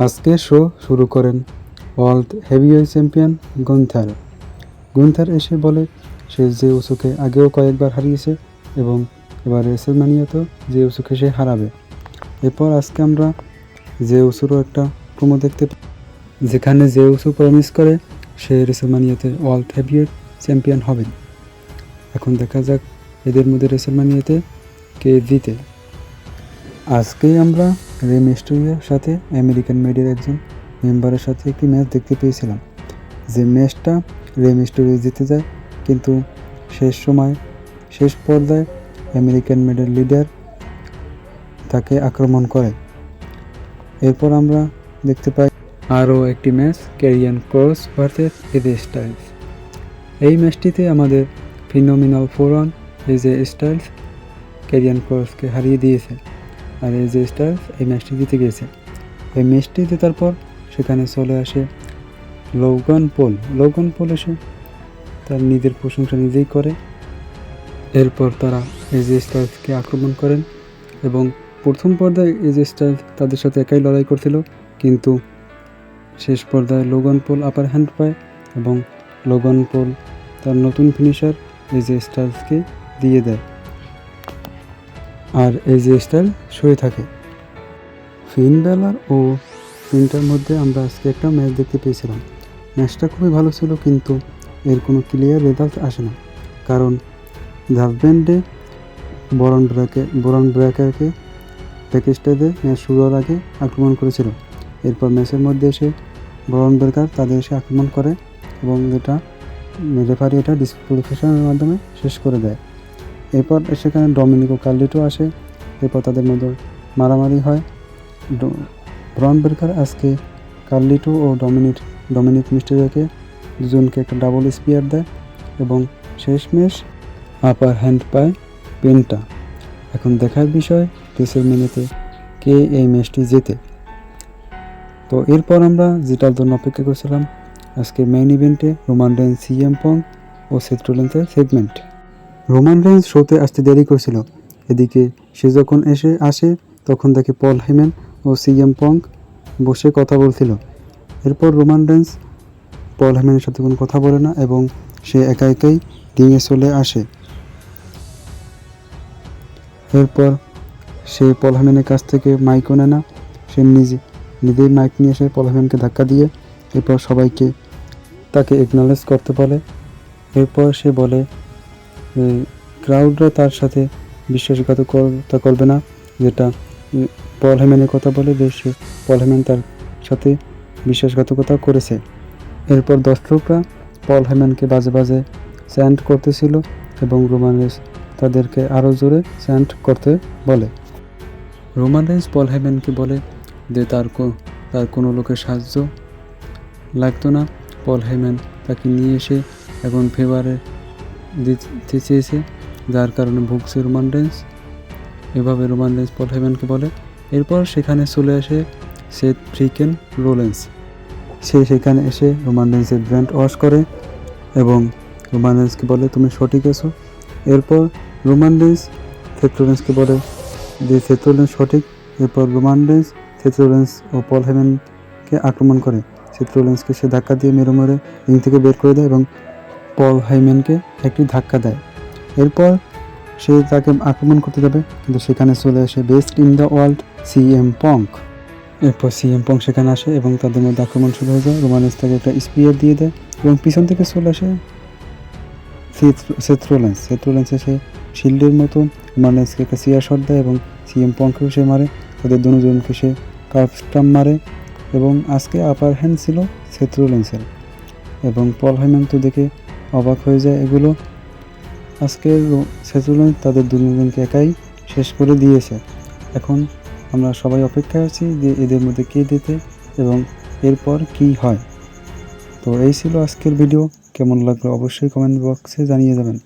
আজকে শো শুরু করেন ওয়ার্ল্ড হেভিওয়েট চ্যাম্পিয়ন গুন্থার এসে বলে সে জেউসকে আগেও কয়েকবার হারিয়েছে এবং এবার রেসলম্যানিয়াতেও জেউসকে সে হারাবে। এরপর আজকে আমরা জেউসেরও একটা প্রোমো দেখতে পাই, যেখানে জেউসও প্রমিস করে সে রেসলম্যানিয়াতে ওয়ার্ল্ড হেভিওয়েট চ্যাম্পিয়ন হবেন। এখন দেখা যাক এদের মধ্যে রেসলম্যানিয়াতে কে জিতে। আজকেই আমরা রে মিস্টেরিওর সাথে আমেরিকান মেডের একজন মেম্বারের সাথে একটি ম্যাচ দেখতে পেয়েছিলাম, যে ম্যাচটা রে মিস্টেরিও জিতে যায়, কিন্তু শেষ পর্যায়ে আমেরিকান মেডের লিডার তাকে আক্রমণ করে। এরপর আমরা দেখতে পাই আরও একটি ম্যাচ, ক্যারিয়ান ক্রস ভার্সেস এজে স্টাইলস। এই ম্যাচটিতে আমাদের ফিনোমিনাল ফোর-অন এজে স্টাইলস ক্যারিয়ান ক্রসকে হারিয়ে দিয়েছে, আর এজে স্টাইলস এই ম্যাচটি জিতে গিয়েছে। এই ম্যাচটি জেতার পর সেখানে চলে আসে লোগান পল এসে তার নিজের প্রশংসা নিজেই করে। এরপর তারা এজে স্টাইলসকে আক্রমণ করেন এবং প্রথম পর্যায়ে এজে স্টাইলস তাদের সাথে একাই লড়াই করছিল, কিন্তু শেষ পর্যায়ে লোগান পল আপার হ্যান্ড পায় এবং লোগান পল তার নতুন ফিনিশার এজে স্টাইলসকে দিয়ে দেয়, আর এজে স্টাইল শুয়ে থাকে। ফিন ব্যালার ও ফিনটার মধ্যে আমরা আজকে একটা ম্যাচ দেখতে পেয়েছিলাম। ম্যাচটা খুবই ভালো ছিল, কিন্তু এর কোনো ক্লিয়ার রেজাল্ট আসে না, কারণ জাজমেন্টে বরন ব্রেকারকে ব্যাকস্টেজে ম্যাচ শুরু হওয়ার আগে আক্রমণ করেছিল। এরপর ম্যাচের মধ্যে এসে বরন ব্রেকার তাদের এসে আক্রমণ করে এবং রেফারি এটা ডিসকুয়ালিফিকেশনের মাধ্যমে শেষ করে দেয়। এরপর সেখানে ডমিনিকো কার্লিটো আসে, এরপর তাদের মধ্যে মারামারি হয়। বরন ব্রেকার আজকে কার্লিটো ও ডমিনিক মিস্টেরিওকে দুজনকে একটা ডাবল স্পিয়ার দেয় এবং শেষমেশ আপার হ্যান্ড পায় পেন্টা। এখন দেখার বিষয় রেসলম্যানিয়াতে কে এই ম্যাচটি জেতে। তো এরপর আমরা যেটার জন্য অপেক্ষা করছিলাম, আজকের মেইন ইভেন্টে রোমান রেইন্স, সিএম পাঙ্ক ও সেথ রোলিন্সের সেগমেন্ট। রোমান রেইন্স শোতে আসতে দেরি করছিল, এদিকে সে যখন আসে তখন দেখে পল হেমন ও সিএম পাঙ্ক বসে কথা বলছিল। এরপর রোমান রেইন্স পল হেমনের সাথে কোনো কথা বলে না এবং সে একা একাই রিংয়ে চলে আসে। এরপর সে পল হেমনের কাছ থেকে মাইকও নেয় না, সে নিজেই মাইক নিয়ে এসে পল হেমনকে ধাক্কা দিয়ে এরপর সবাইকে তাকে একনলেজ করতে বলে। এরপর সে বলে ক্রাউডরা তার সাথে বিশ্বাসঘাতকতা করবে না, যেটা পল হেমনের কথা বলে যে সে পল হেমন তার সাথে বিশ্বাসঘাতকতা করেছে। এরপর দর্শকরা পল হেমনকে বাজে বাজে চ্যান্ট করতেছিল এবং রোমান রেইন্স তাদেরকে আরও জোরে চ্যান্ট করতে বলে। রোমান রেইন্স পল হেমনকে বলে যে তার কোনো লোকের সাহায্য লাগতো না, পল হেমন তাকে নিয়ে এসে এখন ফেভারে দিতে চেয়েছে, যার কারণে ভুগছে রোমান রেইন্স। এভাবে রোমান রেইন্স পল হেমনকে বলে। এরপর সেখানে চলে আসে সেথ ফ্রিকেন রোলিন্স। সে সেখানে এসে রোমান রেইন্সের ব্র্যান্ড ওয়াশ করে এবং রোমান রেইন্সকে বলে তুমি সঠিক আছো। এরপর রোমান রেইন্স সেথ রোলিন্সকে বলে যে সেথ রোলিন্স সঠিক। এরপর রোমান রেইন্স সেথ রোলিন্স ও পল হেমনকে আক্রমণ করে। সেথ রোলিন্সকে সে ধাক্কা দিয়ে মেরে রিং থেকে বের করে দেয় এবং পল হেমনকে একটি ধাক্কা দেয়। এরপর সে তাকে আক্রমণ করতে যাবে, কিন্তু সেখানে চলে আসে best in the world CM punk. এরপর সিএম পাঙ্ক সেখানে আসে এবং তাদের মধ্যে আক্রমণ শুরু হয়ে যায়। রোমান রেইন্স তাকে একটা স্পিয়ার দিয়ে দেয় এবং পিছন থেকে চলে আসে সেথ রোলিন্স এসে শিল্ডের মতো রোমান রেইন্সকে একটা সিয়ার শট দেয় এবং সিএম পাঙ্ককেও সে মারে। তাদের দুজনকে সে কার্ভ স্টাম্প মারে এবং আজকে আপার হ্যান্ড ছিল সেথ রোলিন্সের এবং পল হেমন তো দেখে অবাক হয়ে যায়। এগুলো আজকে সেথ রোলিন্স তাদের দুজনকে একাই শেষ করে দিয়েছে। এখন আমরা সবাই অপেক্ষায় আছি যে এদের মধ্যে কে জিতে এবং এরপর কি হয়। তো এই ছিল আজকের ভিডিও, কেমন লাগলো অবশ্যই কমেন্ট বক্সে জানিয়ে যাবেন।